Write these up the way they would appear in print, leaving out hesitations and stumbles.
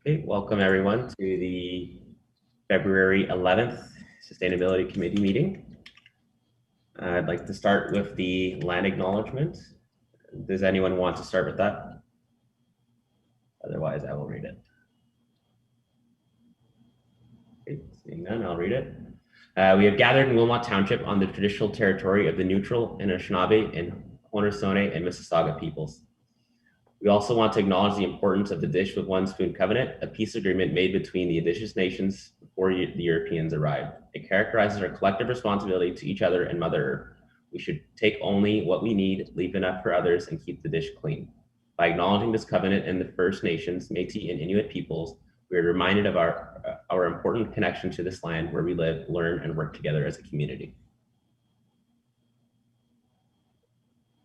Okay, welcome everyone to the February 11th Sustainability Committee meeting. I'd like to start with the land acknowledgement. Does anyone want to start with that? Otherwise, I will read it. Okay, seeing none, I'll read it. We have gathered in Wilmot Township on the traditional territory of the Neutral, Anishinaabe, and Haudenosaunee and Mississauga peoples. We also want to acknowledge the importance of the Dish with One Spoon Covenant, a peace agreement made between the Indigenous nations before the Europeans arrived. It characterizes our collective responsibility to each other and Mother Earth. We should take only what we need, leave enough for others, and keep the dish clean. By acknowledging this covenant and the First Nations, Métis, and Inuit peoples, we are reminded of our important connection to this land where we live, learn, and work together as a community.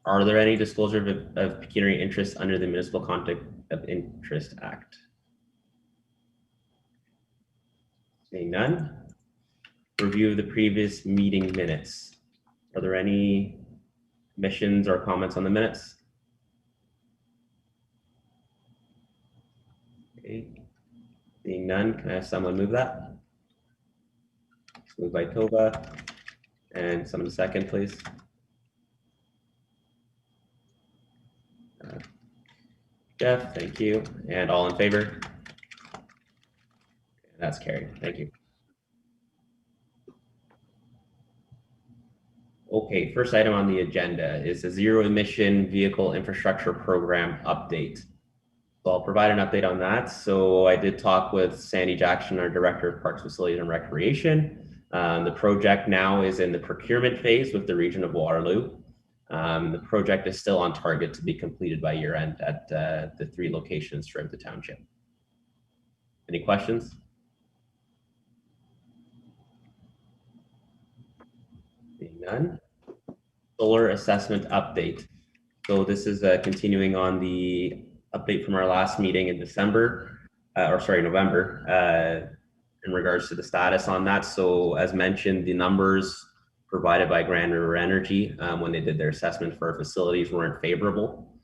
Are there any disclosure of pecuniary interest under the Municipal Conflict of Interest Act? Seeing none. Review of the previous meeting minutes. Are there any omissions or comments on the minutes? Okay. Seeing none, can I have someone move that? Moved by Tova. And someone second, please. Jeff, thank you. And all in favor? That's carried. Thank you. Okay, first item on the agenda is the Zero Emission Vehicle Infrastructure Program update. So I'll provide an update on that. So I did talk with Sandy Jackson, our Director of Parks, Facilities and Recreation. The project now is in the procurement phase with the region of Waterloo. The project is still on target to be completed by year end at the 3 locations throughout the township. Any questions? Seeing none. Solar assessment update. So this is continuing on the update from our last meeting in November, in regards to the status on that. So as mentioned, the numbers provided by Grand River Energy when they did their assessment for our facilities weren't favorable,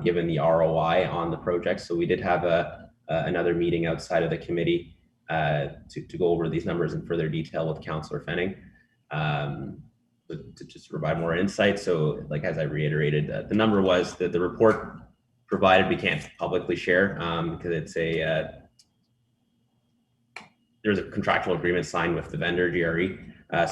given the ROI on the project. So we did have another meeting outside of the committee to go over these numbers in further detail with Councillor Fenning. To just provide more insight. So like, as I reiterated, the number was that the report provided we can't publicly share because it's there's a contractual agreement signed with the vendor, GRE.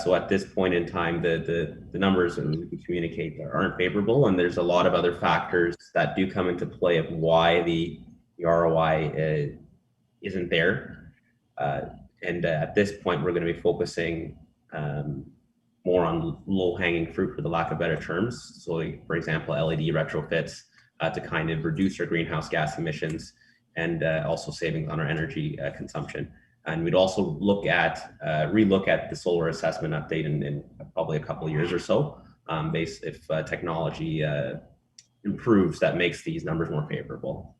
So at this point in time, the numbers that we can communicate aren't favorable, and there's a lot of other factors that do come into play of why the ROI isn't there. And at this point, we're going to be focusing more on low-hanging fruit, for the lack of better terms. So, for example, LED retrofits to kind of reduce our greenhouse gas emissions, and also savings on our energy consumption. And we'd also relook at the solar assessment update in probably a couple of years or so, based if technology improves that makes these numbers more favorable.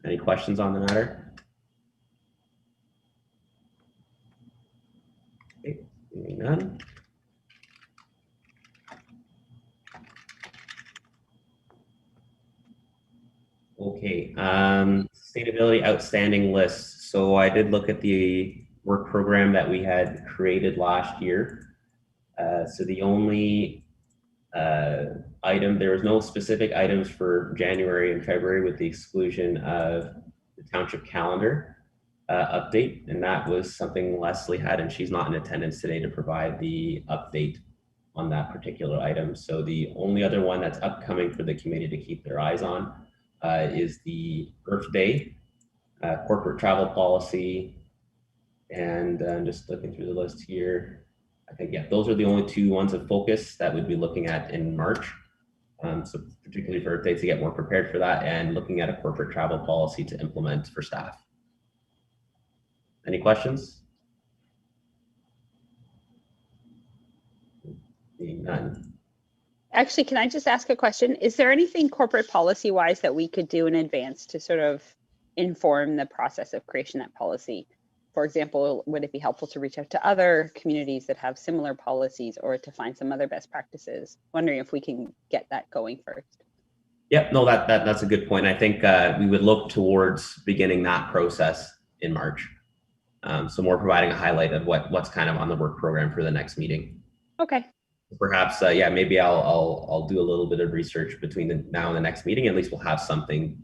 Any questions on the matter? Okay, none. Okay, sustainability outstanding list. So I did look at the work program that we had created last year. So the only item, there was no specific items for January and February, with the exclusion of the township calendar update. And that was something Leslie had, and she's not in attendance today to provide the update on that particular item. So the only other one that's upcoming for the committee to keep their eyes on is the Earth Day, corporate travel policy, and I'm just looking through the list here. I think, yeah, those are the only 2 ones of focus that we'd be looking at in March. So particularly for Earth Day, to get more prepared for that, and looking at a corporate travel policy to implement for staff. Any questions? Seeing none. Actually, can I just ask a question? Is there anything corporate policy wise that we could do in advance to sort of inform the process of creation of that policy? For example, would it be helpful to reach out to other communities that have similar policies, or to find some other best practices? Wondering if we can get that going first. Yep, no, that's a good point. I think we would look towards beginning that process in March. So more providing a highlight of what's kind of on the work program for the next meeting. Okay. Perhaps, yeah, maybe I'll do a little bit of research between now and the next meeting. At least we'll have something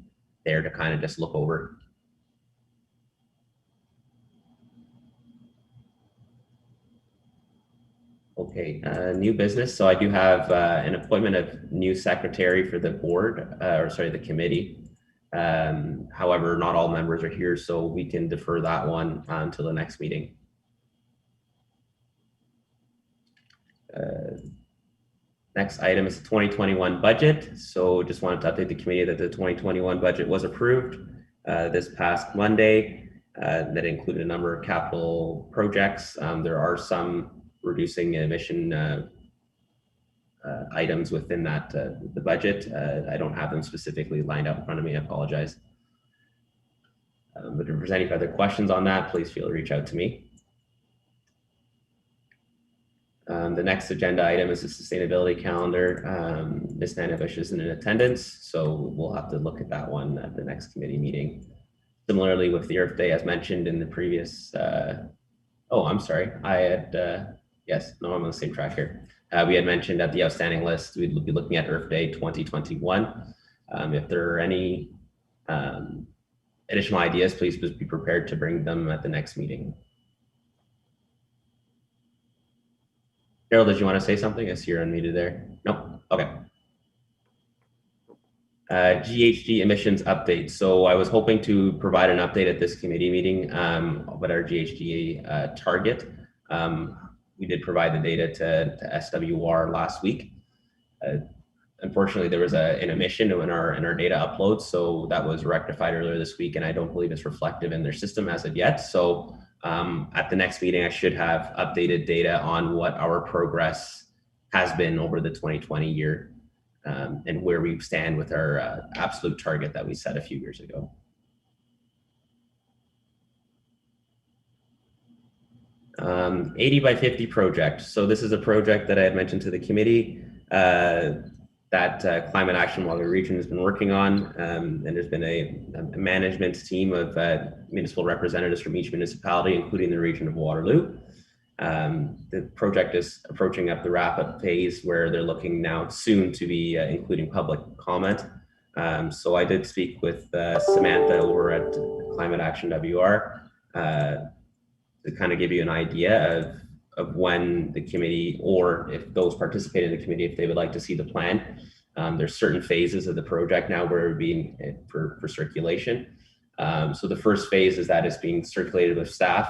there to kind of just look over. Okay, new business. So I do have an appointment of new secretary for the board, or sorry, the committee. However, not all members are here, so we can defer that one until the next meeting. Next item is the 2021 budget. So just wanted to update the committee that the 2021 budget was approved this past Monday. That included a number of capital projects. There are some reducing emission items within that the budget. I don't have them specifically lined up in front of me. I apologize. But if there's any further questions on that, please feel to reach out to me. The next agenda item is the sustainability calendar. Ms. Nanovish isn't in attendance, so we'll have to look at that one at the next committee meeting. Similarly with the Earth Day, as mentioned in the previous, oh, I'm sorry, I had, yes, no, I'm on the same track here. We had mentioned at the outstanding list, we'd be looking at Earth Day 2021. If there are any additional ideas, please be prepared to bring them at the next meeting. Carol, did you want to say something? I see you're unmuted there. Nope. Okay. GHG emissions update. So I was hoping to provide an update at this committee meeting about our GHG target. We did provide the data to SWR last week. Unfortunately, there was an emission in our data upload, so that was rectified earlier this week, and I don't believe it's reflective in their system as of yet. So at the next meeting, I should have updated data on what our progress has been over the 2020 year and where we stand with our absolute target that we set a few years ago. Um, 80 by 50 project. So this is a project that I had mentioned to the committee that Climate Action Waterloo Region has been working on, and there's been a management team of municipal representatives from each municipality, including the region of Waterloo. The project is approaching up the wrap-up phase where they're looking now soon to be including public comment. So I did speak with Samantha over at Climate Action WR to kind of give you an idea of when the committee, or if those participating in the committee, if they would like to see the plan. There's certain phases of the project now where it would be for circulation. So the first phase is that it's being circulated with staff,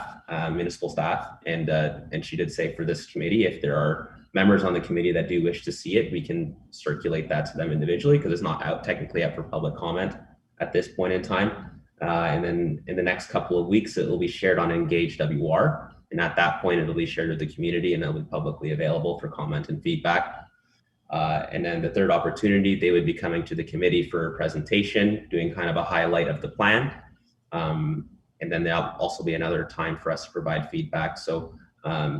municipal staff, and she did say for this committee, if there are members on the committee that do wish to see it, we can circulate that to them individually because it's not out technically up for public comment at this point in time. And then in the next couple of weeks, it will be shared on Engage WR. And at that point, it'll be shared with the community and it'll be publicly available for comment and feedback. And then the third opportunity, they would be coming to the committee for a presentation, doing kind of a highlight of the plan. And then there'll also be another time for us to provide feedback. So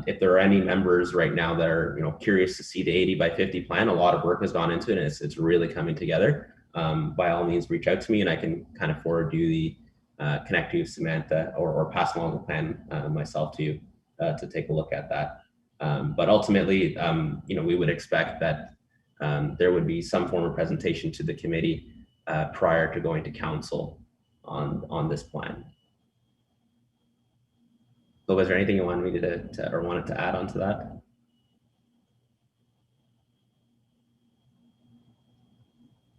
if there are any members right now that are curious to see the 80 by 50 plan, a lot of work has gone into it and it's really coming together. By all means, reach out to me and I can kind of forward you the connect you with Samantha or pass along the plan myself to you to take a look at that. But ultimately, we would expect that there would be some form of presentation to the committee prior to going to council on this plan. So was there anything you wanted me to or wanted to add on to that?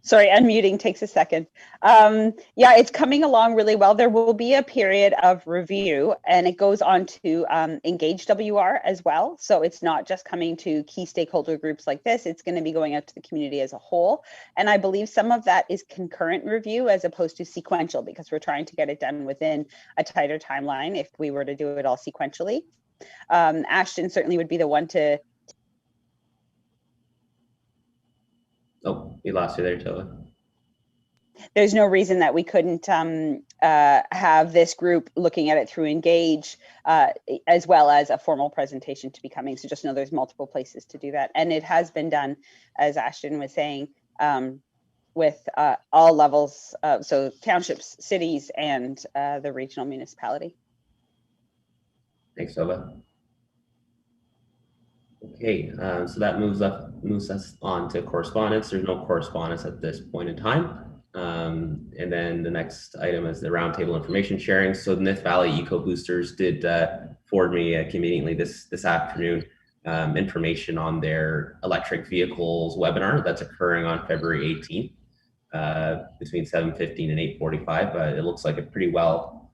Sorry, unmuting takes a second. Yeah, it's coming along really well. There will be a period of review and it goes on to Engage WR as well. So it's not just coming to key stakeholder groups like this, it's going to be going out to the community as a whole. And I believe some of that is concurrent review as opposed to sequential because we're trying to get it done within a tighter timeline if we were to do it all sequentially. Ashton certainly would be the one to. Oh, we lost you there, Tova. There's no reason that we couldn't have this group looking at it through Engage, as well as a formal presentation to be coming. So just know there's multiple places to do that. And it has been done, as Ashton was saying, with all levels, so townships, cities, and the regional municipality. Thanks, Tova. Okay, so that moves us on to correspondence. There's no correspondence at this point in time. And then the next item is the roundtable information sharing. So the Myth Valley Eco Boosters did forward me conveniently this afternoon information on their electric vehicles webinar that's occurring on February 18th between 7:15 and 8:45. It looks like a pretty well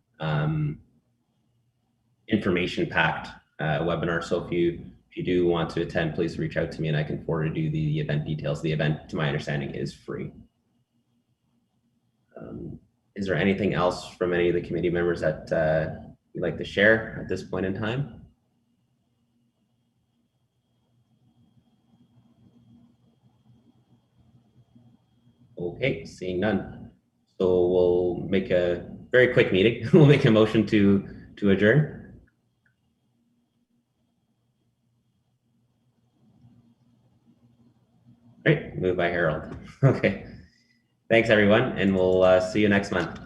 information-packed webinar. So if you do want to attend, please reach out to me and I can forward you the event details. The event, to my understanding, is free. Is there anything else from any of the committee members that you'd like to share at this point in time? Okay, seeing none. So we'll make a very quick meeting. We'll make a motion to adjourn. Great, moved by Harold. Okay, thanks everyone, and we'll see you next month.